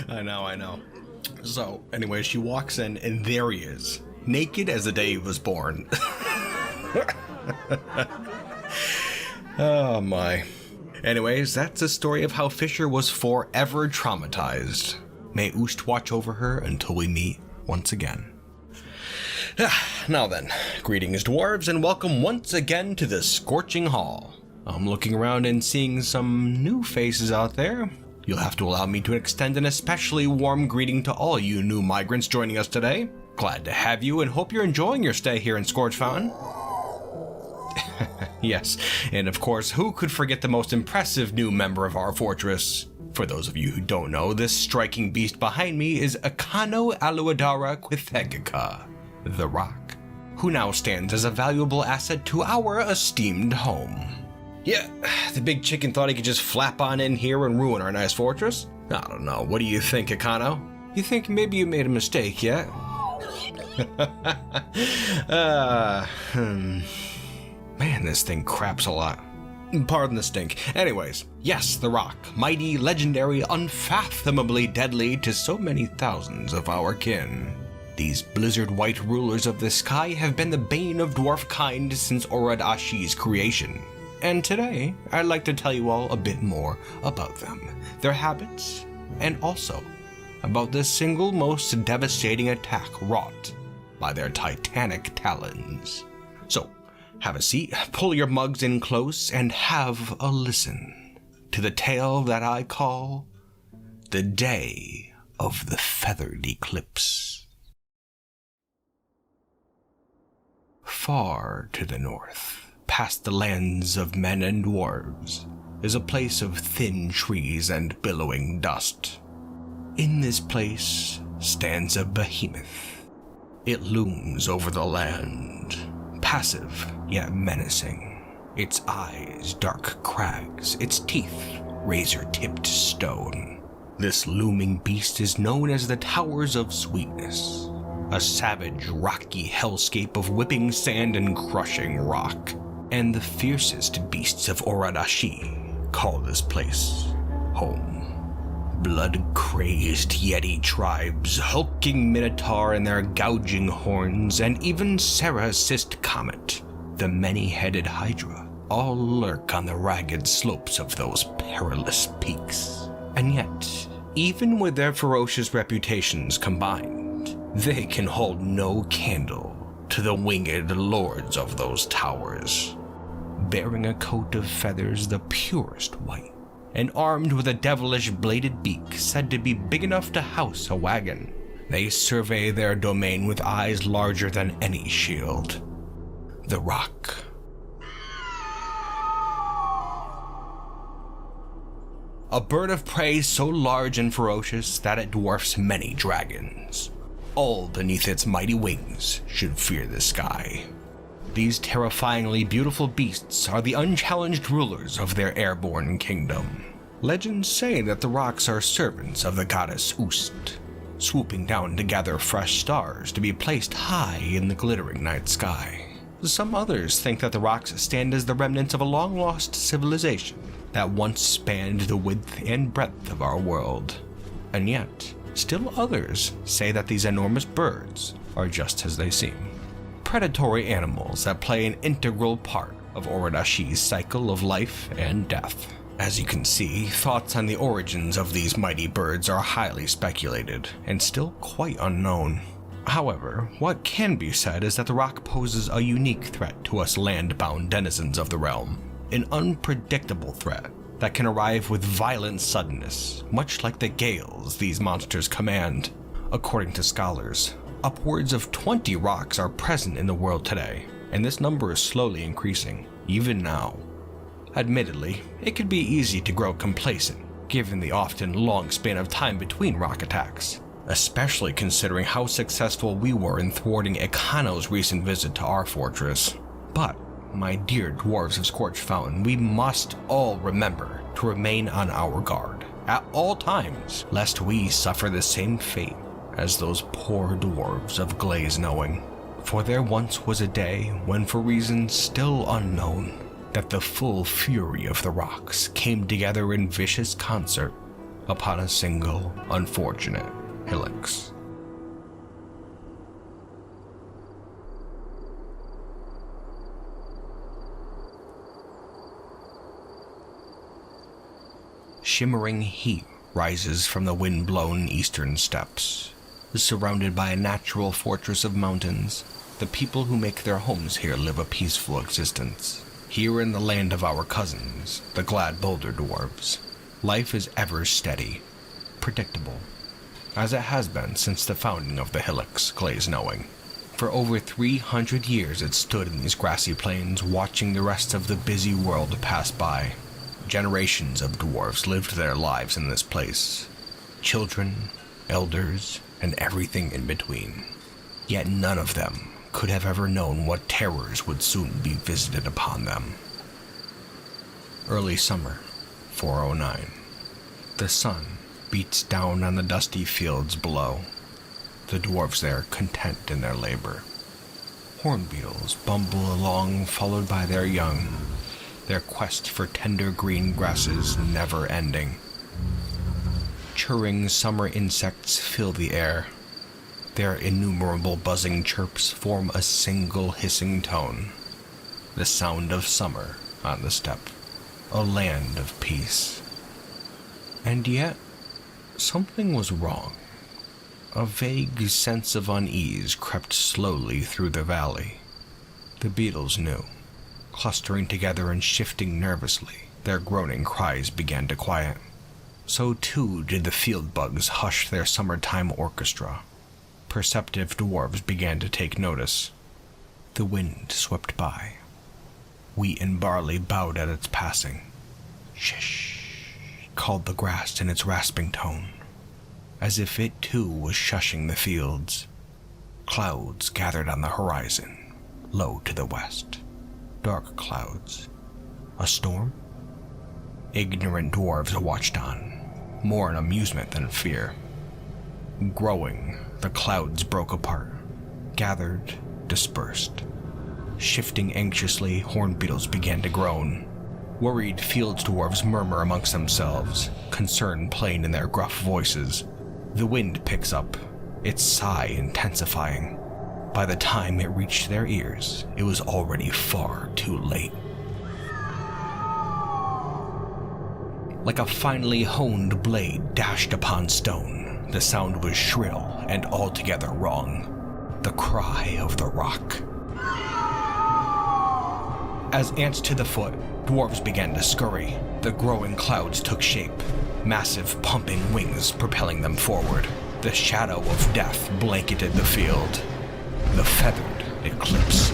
I know. So, anyway, she walks in, and there he is, naked as the day he was born. Oh my. Anyways, that's the story of how Fisher was forever traumatized. May Oost watch over her until we meet once again. Now then, greetings dwarves, and welcome once again to the Scorching Hall. I'm looking around and seeing some new faces out there. You'll have to allow me to extend an especially warm greeting to all you new migrants joining us today. Glad to have you and hope you're enjoying your stay here in Scorchfountain. Yes, and of course, who could forget the most impressive new member of our fortress? For those of you who don't know, this striking beast behind me is Akano Aluadara Quithegika, the Rock, who now stands as a valuable asset to our esteemed home. Yeah, the big chicken thought he could just flap on in here and ruin our nice fortress? I don't know, what do you think, Akano? You think maybe you made a mistake, yeah? Man, this thing craps a lot. Pardon the stink. Anyways, yes, the Rock, mighty, legendary, unfathomably deadly to so many thousands of our kin. These blizzard white rulers of the sky have been the bane of dwarfkind since Orid Ashi's creation. And today, I'd like to tell you all a bit more about them, their habits, and also about the single most devastating attack wrought by their titanic talons. So, have a seat, pull your mugs in close, and have a listen to the tale that I call The Day of the Feathered Eclipse. Far to the north, past the lands of men and dwarves, is a place of thin trees and billowing dust. In this place stands a behemoth. It looms over the land, passive yet menacing, its eyes dark crags, its teeth razor-tipped stone. This looming beast is known as the Towers of Sweetness, a savage, rocky hellscape of whipping sand and crushing rock. And the fiercest beasts of Orid Ashi call this place home. Blood-crazed Yeti tribes, hulking Minotaur and their gouging horns, and even Sarah-Cyst Comet, the many-headed Hydra, all lurk on the ragged slopes of those perilous peaks. And yet, even with their ferocious reputations combined, they can hold no candle to the winged lords of those towers, bearing a coat of feathers the purest white, and armed with a devilish bladed beak said to be big enough to house a wagon. They survey their domain with eyes larger than any shield. The Rock. A bird of prey so large and ferocious that it dwarfs many dragons. All beneath its mighty wings should fear the sky. These terrifyingly beautiful beasts are the unchallenged rulers of their airborne kingdom. Legends say that the rocks are servants of the goddess Oost, swooping down to gather fresh stars to be placed high in the glittering night sky. Some others think that the rocks stand as the remnants of a long-lost civilization that once spanned the width and breadth of our world. And yet, still others say that these enormous birds are just as they seem. Predatory animals that play an integral part of Orid Ashi's cycle of life and death. As you can see, thoughts on the origins of these mighty birds are highly speculated and still quite unknown. However, what can be said is that the Rock poses a unique threat to us land-bound denizens of the realm, an unpredictable threat that can arrive with violent suddenness, much like the gales these monsters command. According to scholars, upwards of 20 rocks are present in the world today, and this number is slowly increasing, even now. Admittedly, it could be easy to grow complacent, given the often long span of time between rock attacks, especially considering how successful we were in thwarting Akano's recent visit to our fortress. But, my dear dwarves of Scorchfountain, we must all remember to remain on our guard at all times, lest we suffer the same fate as those poor dwarves of Glaze Knowing. For there once was a day when, for reasons still unknown, that the full fury of the rocks came together in vicious concert upon a single unfortunate hillocks. Shimmering heat rises from the wind-blown eastern steppes. Surrounded by a natural fortress of mountains, the people who make their homes here live a peaceful existence. Here in the land of our cousins, the glad boulder dwarves, life is ever steady, predictable, as it has been since the founding of the hillocks, Glaze knowing. For over 300 years it stood in these grassy plains, watching the rest of the busy world pass by. Generations of dwarves lived their lives in this place. Children, elders, and everything in between. Yet none of them could have ever known what terrors would soon be visited upon them. Early summer, 409. The sun beats down on the dusty fields below. The dwarves there content in their labor. Horn beetles bumble along, followed by their young, their quest for tender green grasses never ending. Churring summer insects fill the air. Their innumerable buzzing chirps form a single hissing tone. The sound of summer on the steppe, a land of peace. And yet, something was wrong. A vague sense of unease crept slowly through the valley. The beetles knew. Clustering together and shifting nervously, their groaning cries began to quiet. So too did the field bugs hush their summertime orchestra. Perceptive dwarves began to take notice. The wind swept by. Wheat and barley bowed at its passing. Shish, called the grass in its rasping tone, as if it too was shushing the fields. Clouds gathered on the horizon, low to the west. Dark clouds. A storm? Ignorant dwarves watched on, more in amusement than fear. Growing, the clouds broke apart, gathered, dispersed. Shifting anxiously, horn beetles began to groan. Worried field dwarves murmur amongst themselves, concern plain in their gruff voices. The wind picks up, its sigh intensifying. By the time it reached their ears, it was already far too late. Like a finely honed blade dashed upon stone, the sound was shrill and altogether wrong. The cry of the rock. As ants to the foot, dwarves began to scurry. The growing clouds took shape, massive pumping wings propelling them forward. The shadow of death blanketed the field. The feathered Eclipse.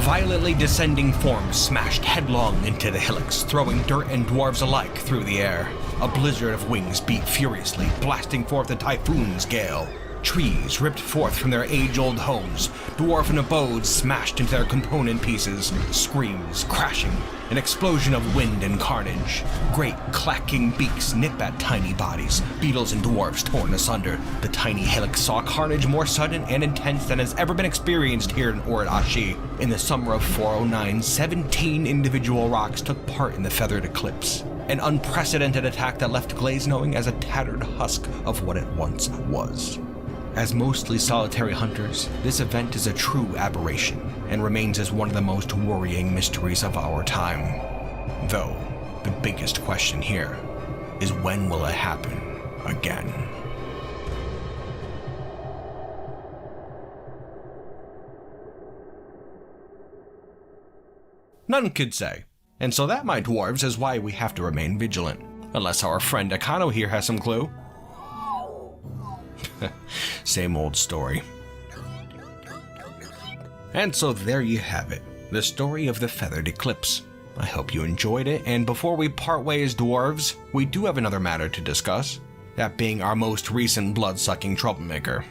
Violently descending forms smashed headlong into the hillocks, throwing dirt and dwarves alike through the air. A blizzard of wings beat furiously, blasting forth a typhoon's gale. Trees ripped forth from their age-old homes, dwarven abodes smashed into their component pieces, screams crashing, an explosion of wind and carnage. Great clacking beaks nip at tiny bodies, beetles and dwarves torn asunder. The tiny hillocks saw carnage more sudden and intense than has ever been experienced here in Orid Ashi. In the summer of 409, 17 individual rocks took part in the feathered eclipse. An unprecedented attack that left Glaze knowing as a tattered husk of what it once was. As mostly solitary hunters, this event is a true aberration and remains as one of the most worrying mysteries of our time. Though, the biggest question here is when will it happen again? None could say. And so that, my dwarves, is why we have to remain vigilant. Unless our friend Akano here has some clue. Same old story. And so there you have it, the story of the feathered eclipse. I hope you enjoyed it, and before we part ways, dwarves, we do have another matter to discuss, that being our most recent blood-sucking troublemaker.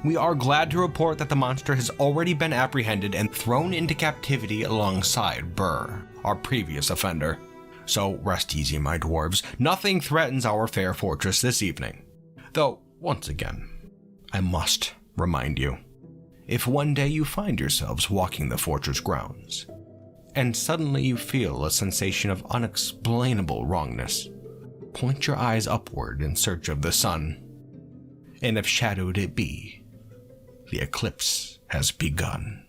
We are glad to report that the monster has already been apprehended and thrown into captivity alongside Burr, our previous offender. So rest easy, my dwarves, nothing threatens our fair fortress this evening. Though, once again, I must remind you, if one day you find yourselves walking the fortress grounds, and suddenly you feel a sensation of unexplainable wrongness, point your eyes upward in search of the sun, and if shadowed it be, the eclipse has begun.